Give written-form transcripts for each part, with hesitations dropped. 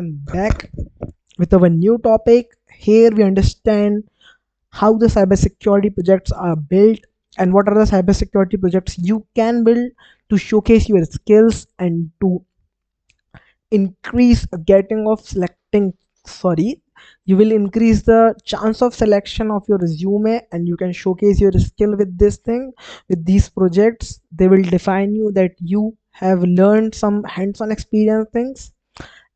I'm back with our new topic. Here we understand how the cybersecurity projects are built and what are the cybersecurity projects you can build to showcase your skills and to increase getting of selecting sorry you will increase the chance of selection of your resume, and you can showcase your skill with this thing. With these projects, they will define you that you have learned some hands-on experience things,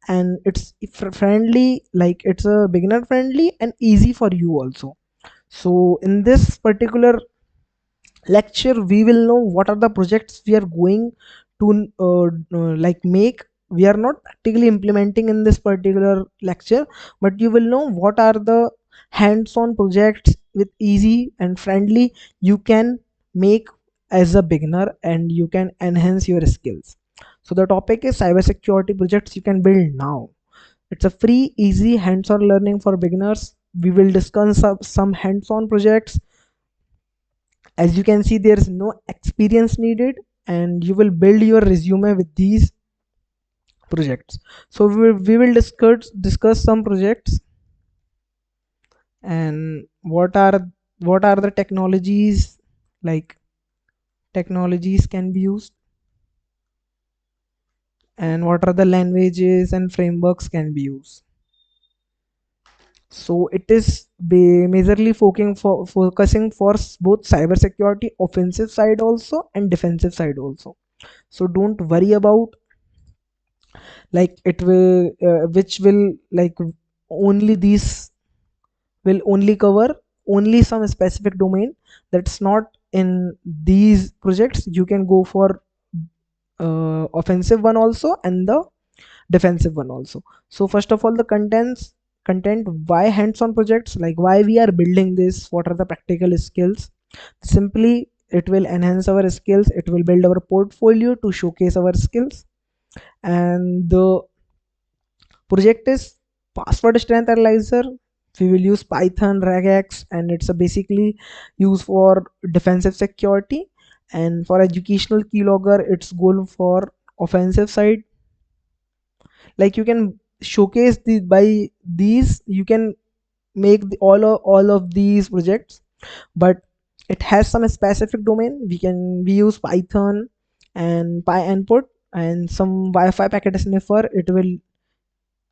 and it's friendly, like it's a beginner friendly and easy for you also. So in this particular lecture we will know what are the projects we are going to like make. We are not practically implementing in this particular lecture, but you will know what are the hands-on projects with easy and friendly you can make as a beginner, and you can enhance your skills. So the topic is cybersecurity projects you can build now. It's a free, easy, hands-on learning for beginners. We will discuss some hands-on projects. As you can see, there is no experience needed, and you will build your resume with these projects. So we will discuss some projects, and what are the technologies, like technologies can be used, and what are the languages and frameworks can be used. So it is majorly focusing for both cybersecurity offensive side also and defensive side also. So don't worry about, like it will which will like only these will only cover only some specific domain that's not in these projects. You can go for offensive one also and the defensive one also. So first of all, the content, why hands-on projects, like why we are building this, what are the practical skills. Simply, it will enhance our skills, it will build our portfolio to showcase our skills. And the project is password strength analyzer. We will use Python regex, and it's a basically used for defensive security. And for educational keylogger, it's goal for offensive side. Like you can showcase the by these, you can make all of these projects, but it has some specific domain. We use Python and py input and some Wi-Fi packet sniffer. It will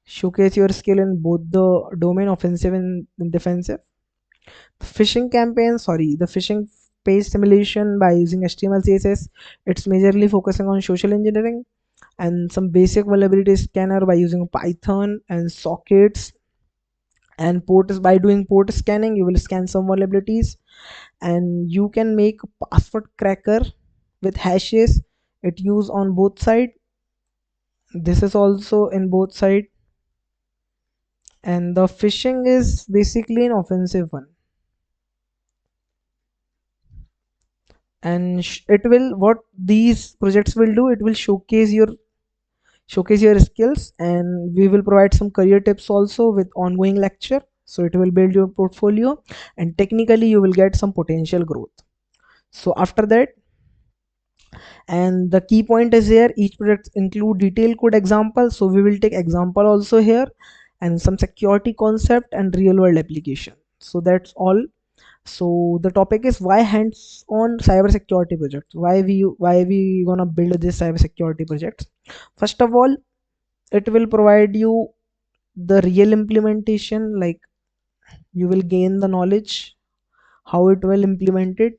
showcase your skill in both the domain offensive and defensive. The phishing page simulation by using HTML CSS. It's majorly focusing on social engineering. And some basic vulnerability scanner by using Python and sockets. And by doing port scanning, you will scan some vulnerabilities. And you can make a password cracker with hashes. It used on both side. This is also in both side. And the phishing is basically an offensive one. And it will, what these projects will do, it will showcase your skills, and we will provide some career tips also with ongoing lecture. So it will build your portfolio, and technically you will get some potential growth. So after that, and the key point is here, each project include detailed code example. So we will take example also here, and some security concept and real world application. So that's all. So the topic is why hands-on cybersecurity projects. Why we gonna build this cybersecurity project? First of all, it will provide you the real implementation. Like you will gain the knowledge how it will implement it.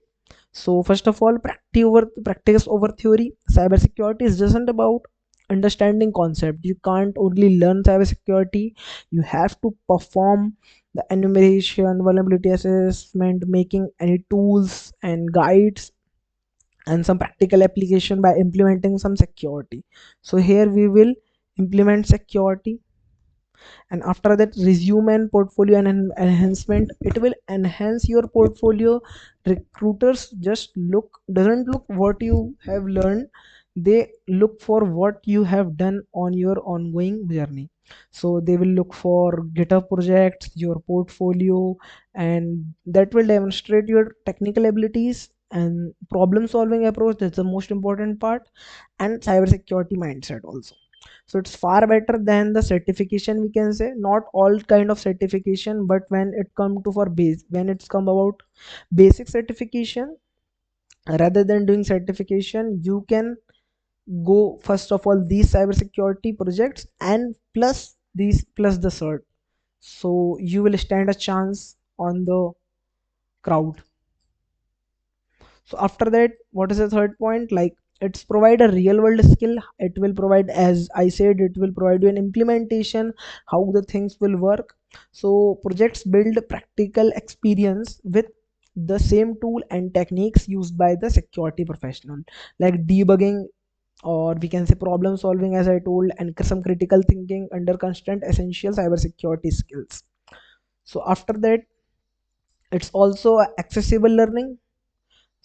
So first of all, practice over theory. Cybersecurity is just about understanding concept. You can't only learn cybersecurity, you have to perform the enumeration, vulnerability assessment, making any tools and guides, and some practical application by implementing some security. So here we will implement security. And after that, resume and portfolio and enhancement. It will enhance your portfolio. Recruiters just doesn't look what you have learned, they look for what you have done on your ongoing journey. So they will look for GitHub projects, your portfolio, and that will demonstrate your technical abilities and problem solving approach. That's the most important part. And cybersecurity mindset also. So it's far better than the certification, we can say. Not all kind of certification, but when it come to for base, when it's come about basic certification, rather than doing certification, you can go first of all these cybersecurity projects, and plus these plus the cert, so you will stand a chance on the crowd. So after that, what is the third point? Like, it's provide a real world skill. It will provide, as I said, it will provide you an implementation, how the things will work. So projects build practical experience with the same tool and techniques used by the security professional, like debugging, or we can say problem solving, as I told, and some critical thinking under constant essential cybersecurity skills. So after that, it's also a accessible learning.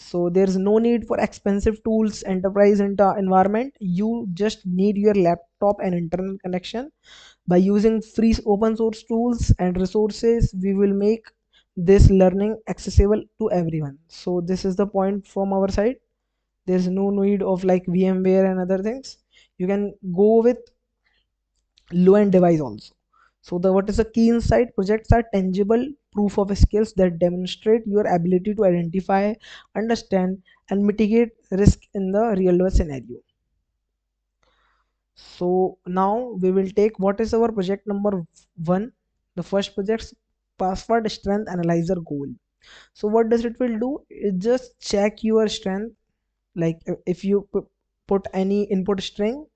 So there's no need for expensive tools, enterprise environment. You just need your laptop and internet connection. By using free open source tools and resources, we will make this learning accessible to everyone. So this is the point from our side. There's no need of like VMware and other things. You can go with low end device also. So the what is the key insight? Projects are tangible proof of skills that demonstrate your ability to identify, understand, and mitigate risk in the real world scenario. So now we will take what is our project number one. The first project's password strength analyzer goal. So what does it will do? It just check your strength. Like if you put any input string,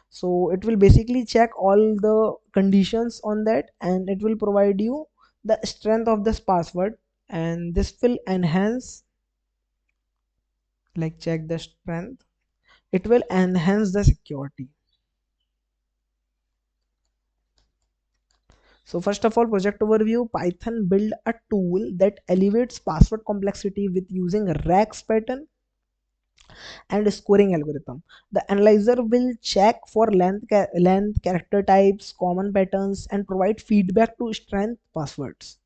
so it will basically check all the conditions on that, and it will provide you the strength of this password, and this will enhance, like check the strength, it will enhance the security. So first of all, project overview: Python build a tool that elevates password complexity with using rags pattern and scoring algorithm. The analyzer will check for length, character types, common patterns, and provide feedback to strength passwords.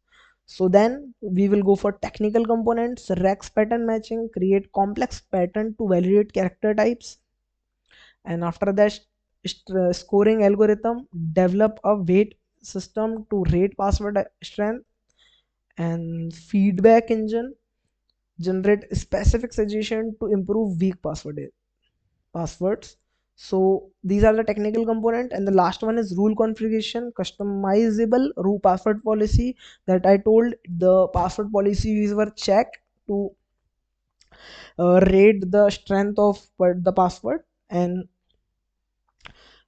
So then we will go for technical components. Rex pattern matching, create complex pattern to validate character types. And after that, scoring algorithm, develop a weight system to rate password strength. And feedback engine, generate specific suggestion to improve weak passwords. So these are the technical component, and the last one is rule configuration, customizable rule password policy, that I told. The password policies were checked to rate the strength of the password. And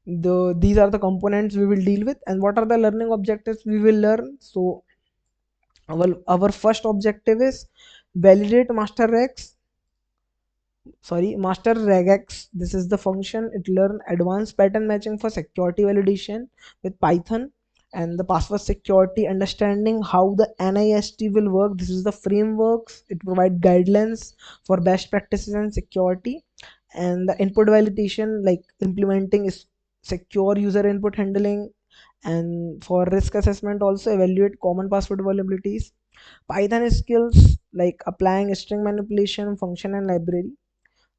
these are the components we will deal with. And what are the learning objectives we will learn? So our first objective is validate master regex. This is the function. It learn advanced pattern matching for security validation with Python, and the password security understanding how the NIST will work. This is the frameworks. It provide guidelines for best practices and security. And the input validation, like implementing is secure user input handling. And for risk assessment, also evaluate common password vulnerabilities. Python skills, like applying string manipulation function and library.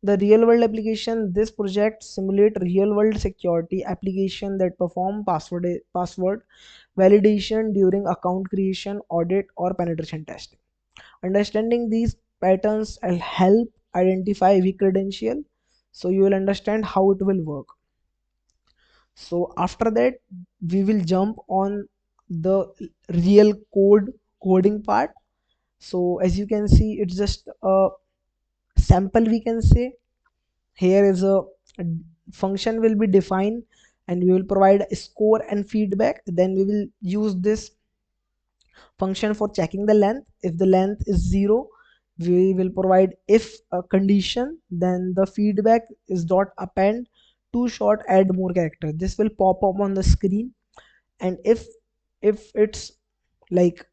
The real world application: this project simulate real world security application that perform password validation during account creation, audit, or penetration testing. Understanding these patterns will help identify weak credential, so you will understand how it will work. So after that, we will jump on the real coding part. So as you can see, it's just a sample, we can say. Here is a function will be defined, and we will provide a score and feedback. Then we will use this function for checking the length. If the length is 0, we will provide if a condition, then the feedback is dot append too short, add more character. This will pop up on the screen. And if it's like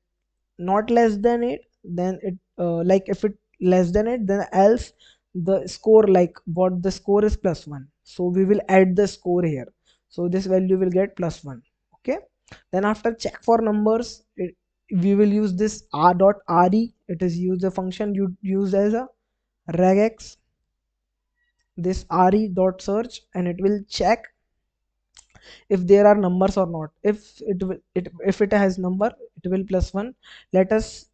not less than it, then it like if it less than it, then else the score, like what the score is +1, so we will add the score here. So this value will get +1. Okay. Then after check for numbers, we will use this r.re. It is use the function you use as a regex, this re dot search, and it will check if there are numbers or not. If if it has number, it will plus 1. Let us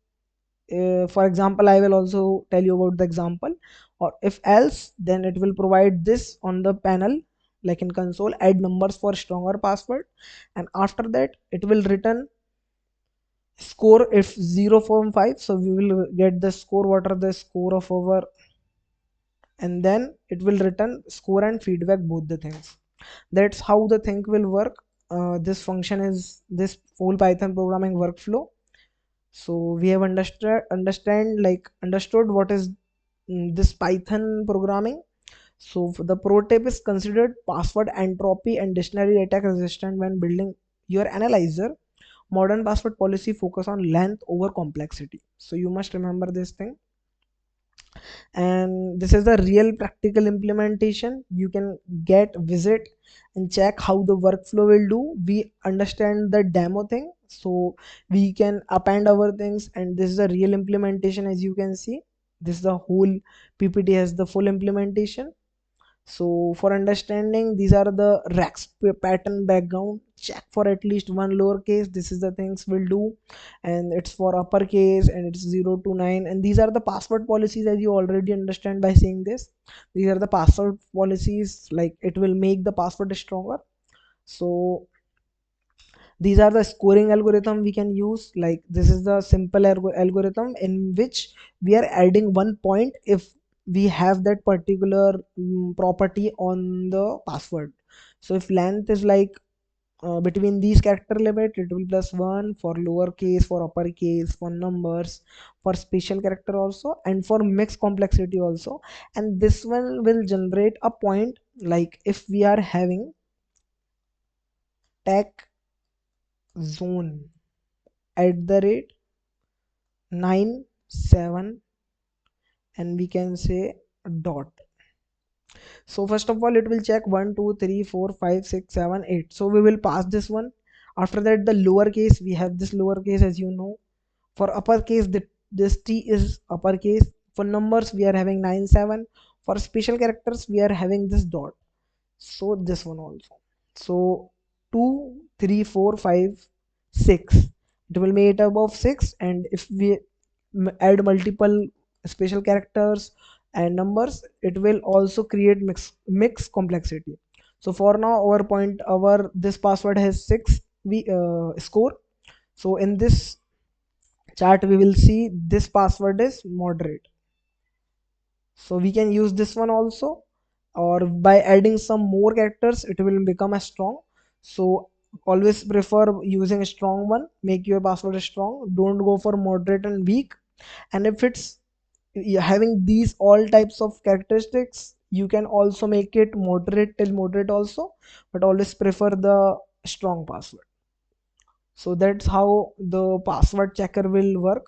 for example, I will also tell you about the example. Or if else, then it will provide this on the panel, like in console, add numbers for stronger password. And after that it will return score if 0 from 5. So we will get the score, what are the score of our, and then it will return score and feedback, both the things. That's how the thing will work. This function is this whole Python programming workflow. So we have understood what is this Python programming. So the pro tip is considered password entropy and dictionary attack resistant when building your analyzer. Modern password policy focus on length over complexity. So you must remember this thing. And this is the real practical implementation. You can visit and check how the workflow will do. We understand the demo thing, so we can append our things, and this is a real implementation. As you can see, this is the whole PPT has the full implementation. So for understanding, these are the Rex pattern background. Check for at least one lowercase. This is the things we'll do, and it's for uppercase, and it's 0 to 9. And these are the password policies, as you already understand by seeing this. These are the password policies, like it will make the password stronger. So these are the scoring algorithm we can use. Like this is the simple algorithm in which we are adding 1 point if we have that particular property on the password. So if length is like between these character limit, it will plus 1 for lowercase, for uppercase, for numbers, for special character also, and for mixed complexity also. And this one will generate a point, like if we are having tech zone at the rate 9 7, and we can say dot. So first of all, it will check 1 2 3 4 5 6 7 8. So we will pass this one. After that, the lowercase, we have this lowercase, as you know. For uppercase, this T is uppercase. For numbers, we are having 9 7. For special characters, we are having this dot. So this one also. So 2 3 4 5 6, it will make it above 6. And if we add multiple special characters and numbers, it will also create mix complexity. So for now, our this password has 6 we score. So in this chart we will see this password is moderate. So we can use this one also, or by adding some more characters it will become a strong. So always prefer using a strong one. Make your password strong, don't go for moderate and weak. And if it's having these all types of characteristics, you can also make it moderate till moderate also, but always prefer the strong password. So that's how the password checker will work.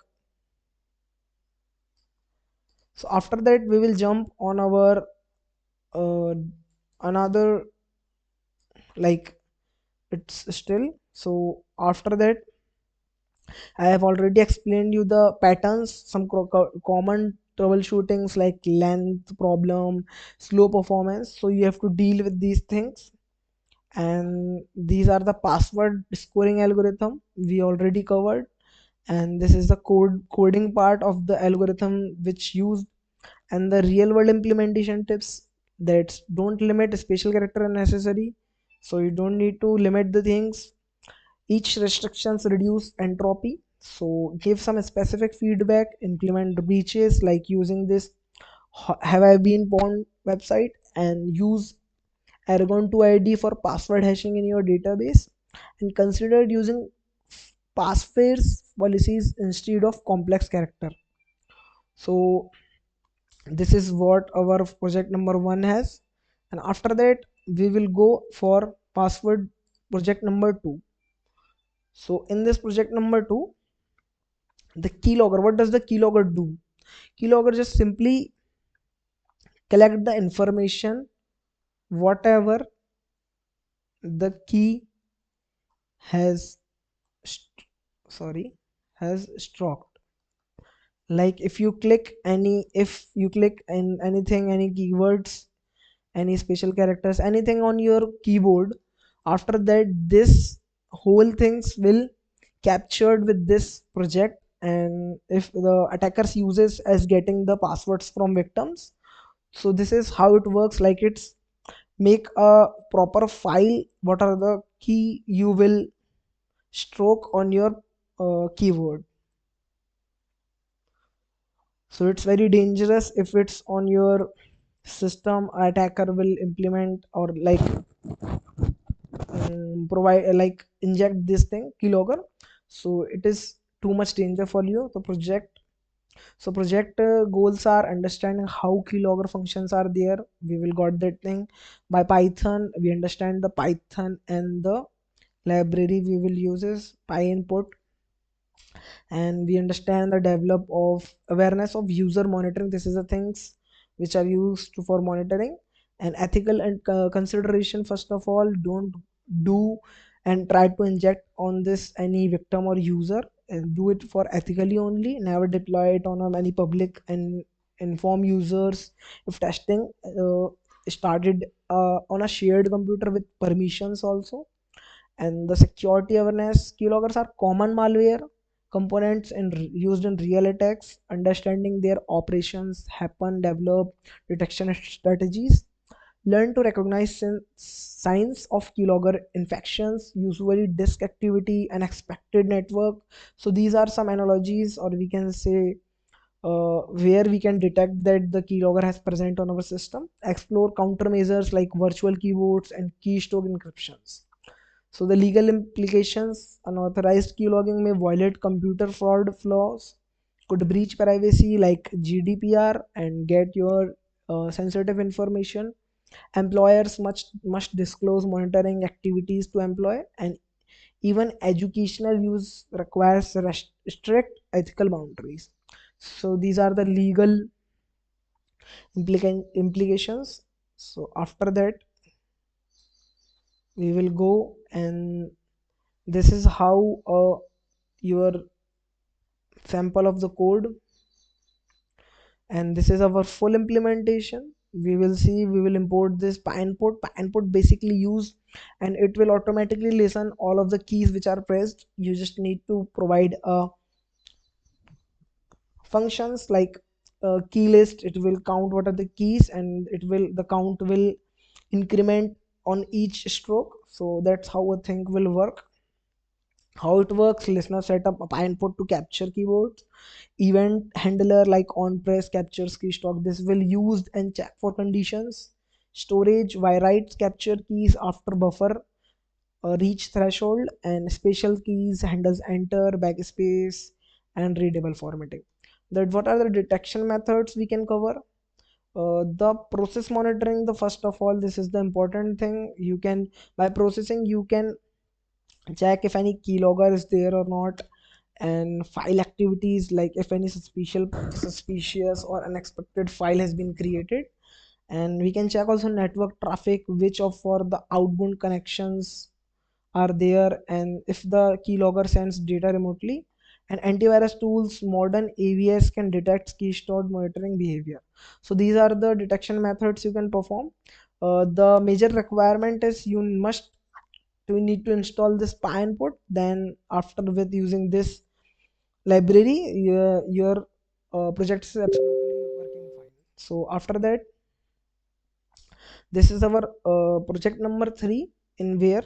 So after that we will jump on our uh, another, like it's still. So after that, I have already explained you the patterns, some common troubleshootings like length problem, slow performance. So you have to deal with these things. And these are the password scoring algorithm we already covered. And this is the coding part of the algorithm which used. And the real world implementation tips, that don't limit special character unnecessary. So you don't need to limit the things. Each restrictions reduce entropy. So give some specific feedback, implement breaches like using this have I been pawned website, and use Aragon 2 ID for password hashing in your database, and consider using passphrase policies instead of complex character. So this is what our project number 1 has. And after that we will go for password project number 2. So in this project number 2, the keylogger, what does the keylogger do? Keylogger just simply collect the information whatever the key has st- sorry has struck. Like if you click in anything, any keywords, any special characters, anything on your keyboard, After that, this whole things will captured with this project, and if the attackers uses as getting the passwords from victims. So this is how it works, like it's make a proper file, what are the key you will stroke on your keyboard. So it's very dangerous if it's on your system. Attacker will implement or like provide like inject this thing keylogger. So it is too much danger for you, the project. So project goals are understanding how keylogger functions are there. We will got that thing by Python. We understand the Python and the library we will use is PyInput, and we understand the develop of awareness of user monitoring. This is the things which are used for monitoring. And ethical and consideration, first of all, don't do and try to inject on this any victim or user, and do it for ethically only. Never deploy it on any public, and inform users if testing started on a shared computer with permissions also. And the security awareness, keyloggers are common malware components used in real attacks. Understanding their operations, happen, develop detection strategies. Learn to recognize signs of keylogger infections, usually disk activity, unexpected network. So these are some analogies, or we can say where we can detect that the keylogger has present on our system. Explore countermeasures like virtual keyboards and keystroke encryptions. So the legal implications: unauthorized keylogging may violate computer fraud flaws, could breach privacy like GDPR and get your sensitive information. Employers must disclose monitoring activities to employee, and even educational use requires strict ethical boundaries. So these are the legal implications. So after that, we will go, and this is how your sample of the code, and this is our full implementation. We will see, we will import this PyInput basically use, and it will automatically listen all of the keys which are pressed. You just need to provide functions like key list. It will count what are the keys, and it will the count will increment on each stroke. So that's how a thing will work. How it works: listener set up a PyInput to capture keywords. Event handler like on press captures keystroke. This will used and check for conditions. Storage why writes capture keys after buffer reach threshold. And special keys handles enter, backspace, and readable formatting. That what are the detection methods we can cover? The process monitoring, the first of all, this is the important thing. You can, by processing, you can check if any keylogger is there or not, and file activities like if any suspicious or unexpected file has been created. And we can check also network traffic, which of for the outbound connections are there, and if the keylogger sends data remotely. And antivirus tools, modern AVS can detect keystore monitoring behavior. So these are the detection methods you can perform. The major requirement is you must to need to install this PyInput. Then after with using this library, your project is absolutely working fine. So after that, this is our project number 3, in where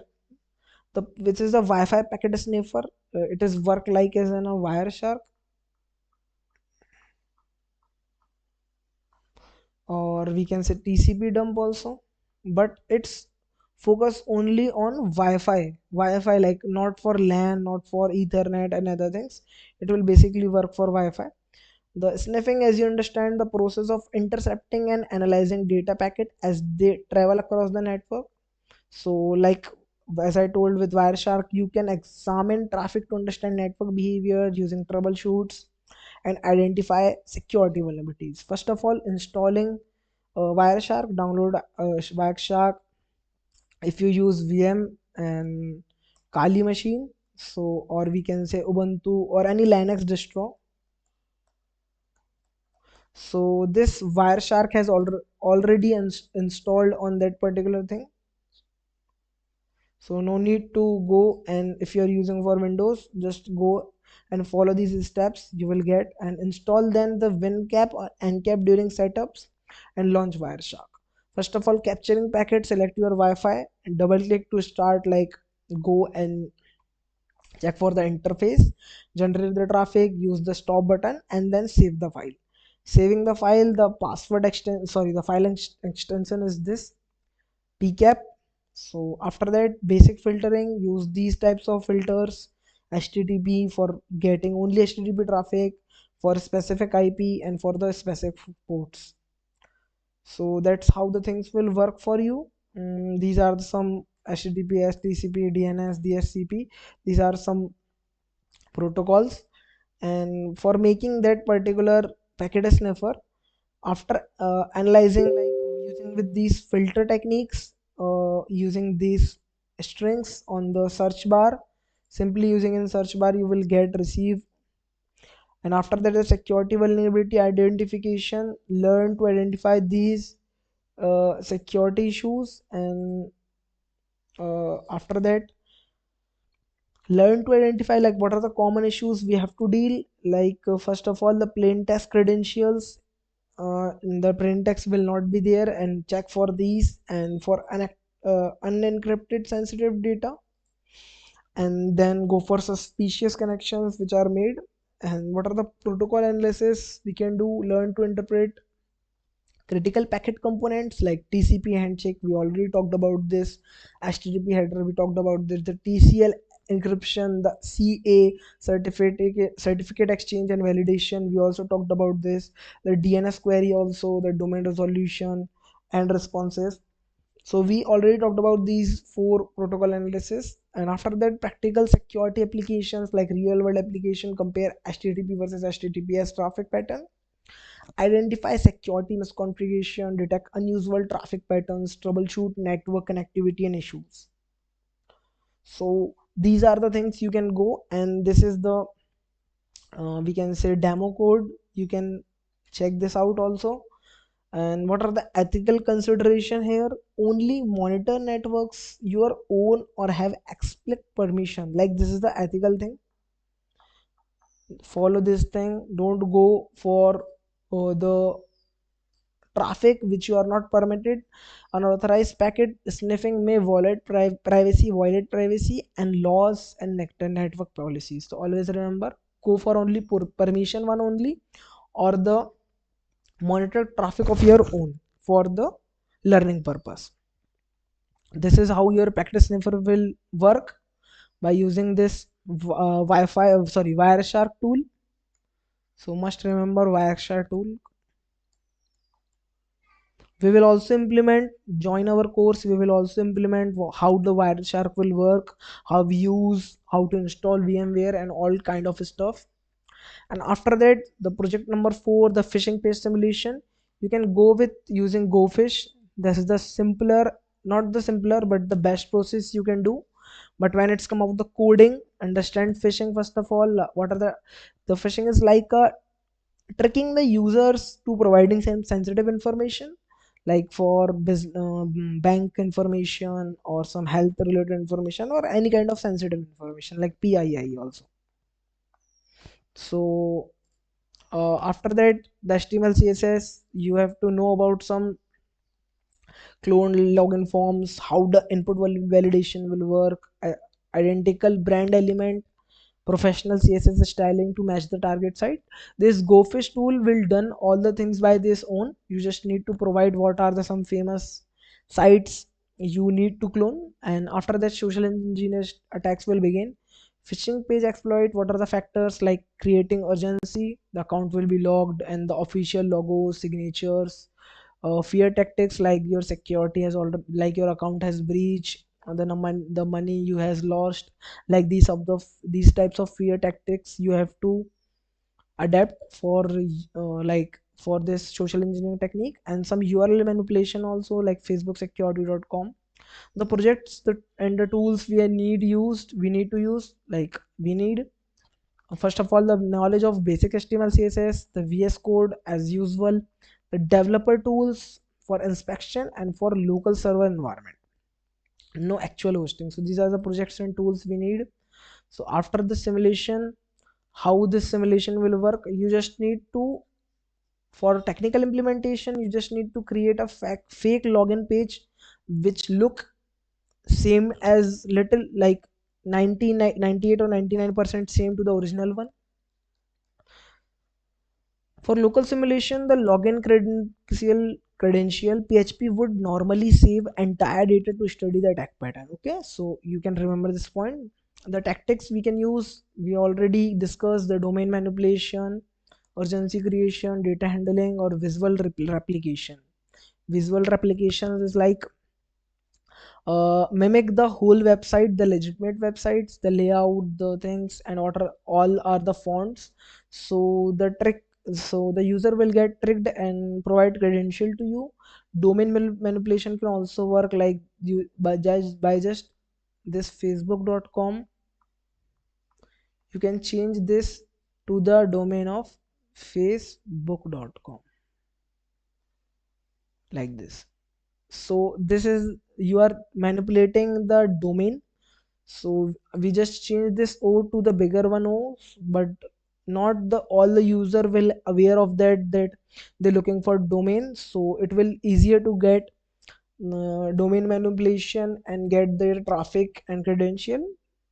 the which is the Wi-Fi packet sniffer. It is work like as in a Wireshark, or we can say TCP dump also, but it's focus only on Wi-Fi, like not for LAN, not for Ethernet and other things. It will basically work for Wi-Fi. The sniffing, as you understand, the process of intercepting and analyzing data packet as they travel across the network. So like as I told with Wireshark, you can examine traffic to understand network behavior using troubleshoots and identify security vulnerabilities. First of all, installing Wireshark, download Wireshark if you use VM and Kali machine. So, or we can say Ubuntu or any Linux distro. So this Wireshark has already installed on that particular thing. So no need to go, and if you're using for Windows, just go and follow these steps you will get, and install then the WinCap or NCAP during setups, and launch Wireshark. First of all, capturing packet, select your Wi-Fi and double click to start, like go and check for the interface, generate the traffic, use the stop button, and then save the file. Saving the file, the password extension, sorry, the file extension is this pcap. So after that, basic filtering, use these types of filters: http for getting only http traffic, for specific ip, and for the specific ports. So that's how the things will work for you. These are some https, tcp, dns, dhcp. These are some protocols. And for making that particular packet sniffer, after analyzing, like using with these filter techniques, using these strings on the search bar, simply using in search bar, you will get receive. And after that, the security vulnerability identification, learn to identify these security issues. And after that, learn to identify like what are the common issues we have to deal, like first of all, the plain text credentials, the plain text will not be there, and check for these, and for unencrypted sensitive data, and then go for suspicious connections which are made. And what are the protocol analysis we can do, learn to interpret critical packet components like TCP handshake, we already talked about this. HTTP header, we talked about this. The TCL encryption, the CA certificate exchange and validation, we also talked about this. The DNS query also, the domain resolution and responses. So we already talked about these four protocol analysis. And after that, practical security applications like real world application, compare HTTP versus HTTPS traffic pattern, identify security misconfiguration, detect unusual traffic patterns, troubleshoot network connectivity and issues. So these are the things you can go, and this is the we can say demo code. You can check this out also. And what are the ethical consideration here? Only monitor networks your own or have explicit permission. Like this is the ethical thing. Follow this thing. Don't go for the traffic which you are not permitted. Unauthorized packet sniffing may violate privacy and laws and network policies. So always remember, go for only permission one only, or the monitor traffic of your own for the learning purpose. This is how your packet sniffer will work, by using this Wireshark tool. So must remember Wireshark tool. We will also implement, join our course, we will also implement how the Wireshark will work, how we use, how to install VMware and all kind of stuff. And after that, the project number 4, the phishing page simulation, you can go with using GoFish. This is the simpler, not the simpler but the best process you can do. But when it's come out the coding, understand phishing. First of all, what are the phishing is like a tricking the users to providing some sensitive information, like for bank information or some health related information or any kind of sensitive information like PII also. So after that, the HTML CSS, you have to know about some clone login forms, how the input validation will work, identical brand element, professional CSS styling to match the target site. This GoFish tool will done all the things by this own. You just need to provide what are the some famous sites you need to clone, and after that, social engineer attacks will begin. Phishing page exploit, what are the factors like creating urgency, the account will be logged, and the official logos, signatures. Fear tactics, like your security has already, like your account has breached, the money you has lost. Like these types of fear tactics you have to adapt for, like for this social engineering technique. And some URL manipulation also, like facebooksecurity.com. The projects and the tools we need to use, like we need, first of all, the knowledge of basic HTML CSS, the VS Code as usual, the developer tools for inspection and for local server environment. no actual hosting. So these are the projects and tools we need. So after the simulation, how this simulation will work, you just need to, for technical implementation, you just need to create a fake login page which look same as little like 98 or 99% same to the original one. For local simulation, the login credential PHP would normally save entire data to study the attack pattern. Okay, so you can remember this point. The tactics we can use, we already discussed the domain manipulation, urgency creation, data handling, or visual replication. Visual replications is like mimic the whole website, the legitimate websites, the layout, the things, and order all are the fonts. So the trick, so the user will get tricked and provide credential to you. Domain manipulation can also work like you by just this facebook.com, you can change this to the domain of facebook.com like this. So this is, you are manipulating the domain. So we just change this O to the bigger one O, but not the all the user will aware of that they're looking for domain. So it will easier to get domain manipulation and get their traffic and credential,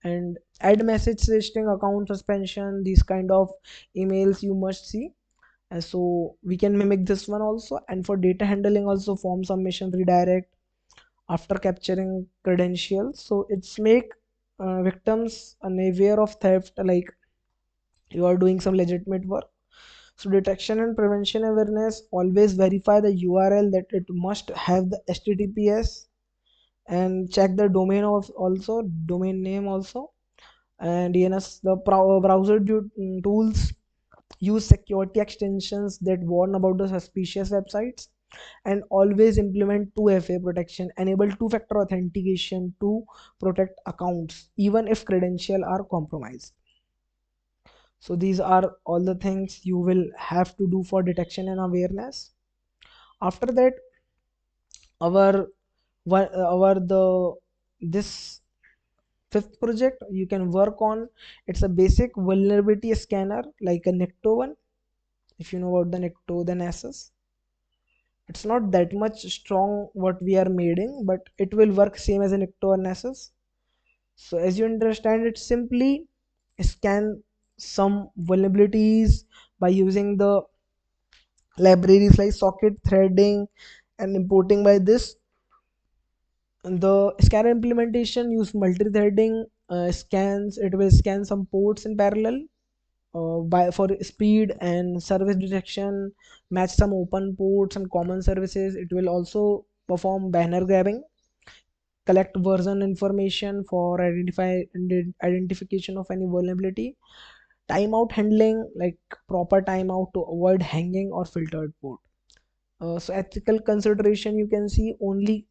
and add message suggesting account suspension, these kind of emails you must see. So we can mimic this one also. And for data handling also, form submission redirect after capturing credentials. So it's make victims unaware of theft, like you are doing some legitimate work. So detection and prevention awareness, always verify the URL that it must have the HTTPS, and check the domain of also domain name also. And DNS, the browser tools use security extensions that warn about the suspicious websites, and always implement 2FA protection, enable two-factor authentication to protect accounts even if credentials are compromised. So these are all the things you will have to do for detection and awareness. After that, our our the this fifth project you can work on, it's a basic vulnerability scanner like a Necto one. If you know about the Necto, the Nessus, it's not that much strong what we are making, but it will work same as an Ecto Nessus. So as you understand, it simply scan some vulnerabilities by using the libraries like socket threading and importing by this. And the scanner implementation use multi-threading scans. It will scan some ports in parallel by for speed and service detection, match some open ports and common services. It will also perform banner grabbing, collect version information for identification of any vulnerability, timeout handling like proper timeout to avoid hanging or filtered port. So ethical consideration, you can see only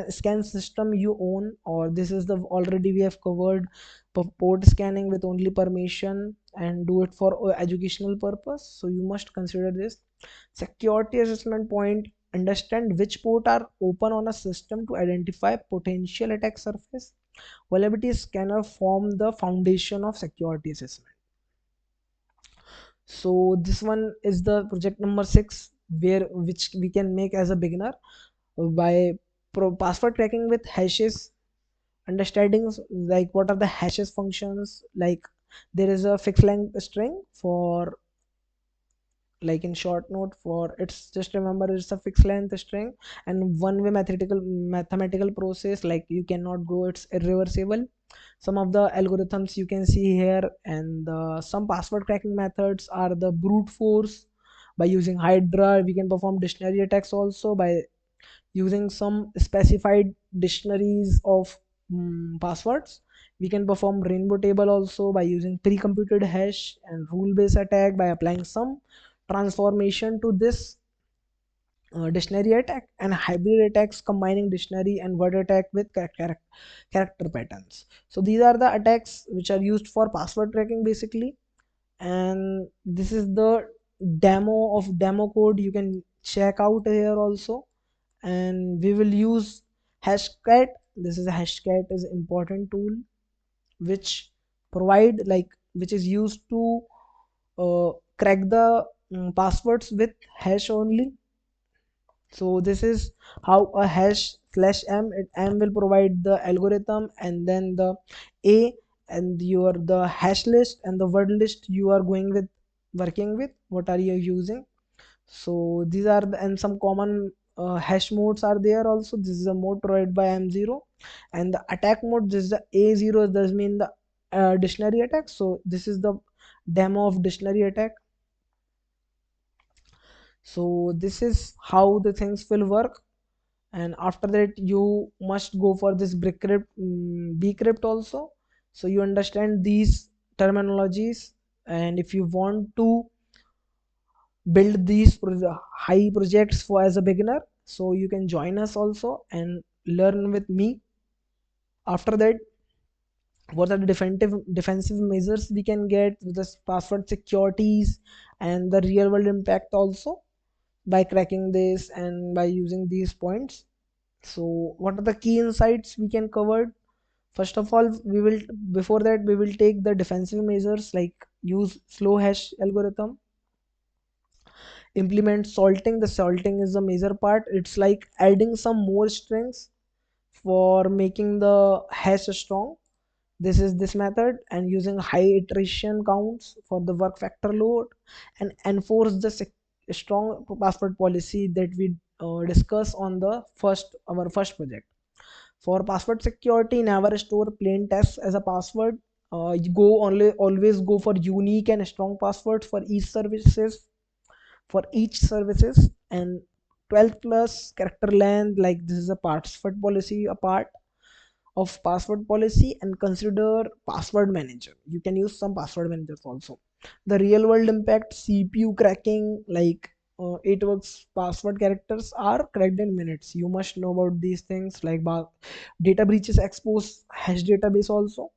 scan system you own, or this is the already we have covered port scanning with only permission, and do it for educational purpose. So you must consider this. Security assessment point, understand which port are open on a system to identify potential attack surface. Vulnerability scanner form the foundation of security assessment. So this one is the project number 6, where which we can make as a beginner by password tracking with hashes, understanding like what are the hashes functions. Like there is a fixed length string for, like in short note for, it's just remember it's a fixed length string and one way mathematical process, like you cannot go, it's irreversible. Some of the algorithms you can see here, and some password cracking methods are the brute force. By using hydra we can perform dictionary attacks also by using some specified dictionaries of passwords. We can perform rainbow table also by using pre-computed hash, and rule based attack by applying some transformation to this dictionary attack, and hybrid attacks combining dictionary and word attack with character patterns. So these are the attacks which are used for password tracking basically. And this is the demo code, you can check out here also. And we will use hashcat This is a hashcat is important tool which provide like which is used to crack the passwords with hash only. So this is how a hash slash m will provide the algorithm, and then the a and your the hash list and the word list you are going with working with, what are you using. So these are the, and some common hash modes are there also. This is a mode provided by m0, and the attack mode, this is the a0 does mean the dictionary attack. So this is the demo of dictionary attack. So this is how the things will work. And after that you must go for this bcrypt, bcrypt also, so you understand these terminologies. And if you want to build these high projects for as a beginner, so you can join us also and learn with me. After that, what are the defensive measures we can get with this password securities and the real world impact also by cracking this and by using these points. So what are the key insights we can cover? First of all, we will, before that we will take the defensive measures like use slow hash algorithm, implement salting. The salting is the major part. It's like adding some more strings for making the hash strong. This is this method, and using high iteration counts for the work factor load, and enforce the strong password policy that we discuss on the first our first project. For password security, never store plain text as a password. You go only always go for unique and strong passwords for each services. And 12 plus character length, like this is a password policy, a part of password policy. And consider password manager, you can use some password managers also. The real world impact, cpu cracking, like it works, password characters are cracked in minutes. You must know about these things like data breaches expose hash database also.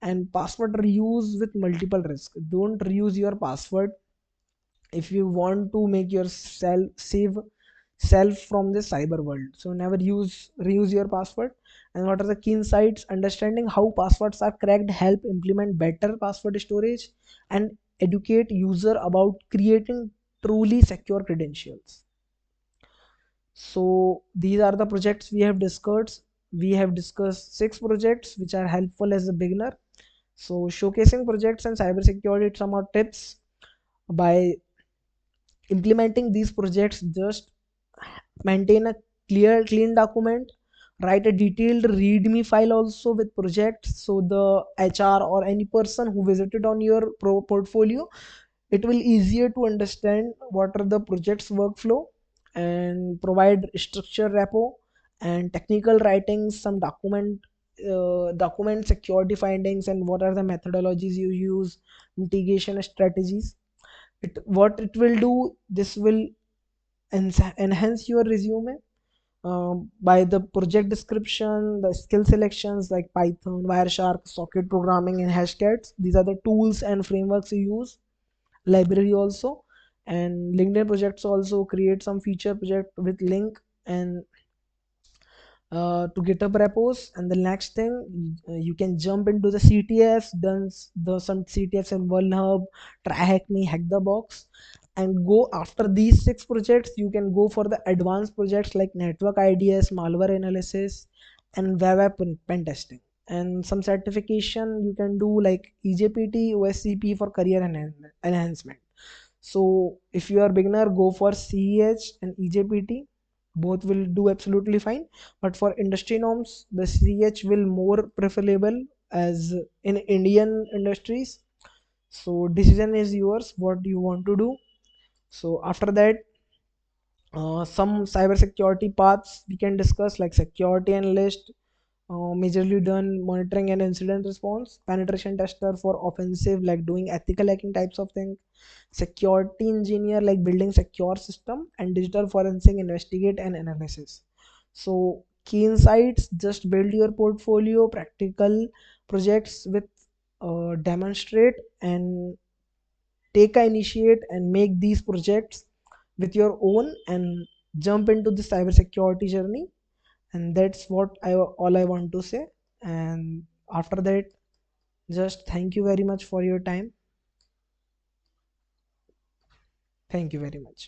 And password reuse with multiple risk, don't reuse your password if you want to make yourself save self from the cyber world. So never reuse your password. And what are the key insights? Understanding how passwords are cracked help implement better password storage, and educate user about creating truly secure credentials. So these are the projects we have discussed. We have discussed 6 projects which are helpful as a beginner. So showcasing projects and cybersecurity, some are tips. By implementing these projects, just maintain a clean document, write a detailed readme file also with projects, so the hr or any person who visited on your portfolio, it will easier to understand what are the projects workflow. And provide structure repo and technical writings, some document security findings, and what are the methodologies you use, mitigation strategies. What it will do, this will enhance your resume by the project description, the skill selections like Python, Wireshark, socket programming, and hashcats. These are the tools and frameworks you use. Library also, and LinkedIn projects also create some feature project with link and to GitHub repos. And the next thing, you can jump into the CTFs, done the some CTFs in Hub, try hack me, hack the box, and go after these 6 projects. You can go for the advanced projects like network IDS, malware analysis, and web app pen testing. And some certification you can do like EJPT, OSCP for career enhancement. So if you are beginner, go for CEH and EJPT. Both will do absolutely fine. But for industry norms, the CEH will more preferable as in Indian industries. So decision is yours, what you want to do. So after that, some cyber security paths we can discuss like security analyst, majorly done monitoring and incident response, penetration tester for offensive like doing ethical hacking types of thing, security engineer like building secure system, and digital forensic investigate and analysis. So key insights, just build your portfolio, practical projects with demonstrate, and take a initiate and make these projects with your own, and jump into the cybersecurity journey. And that's what I all I want to say. And after that, just thank you very much for your time. Thank you very much.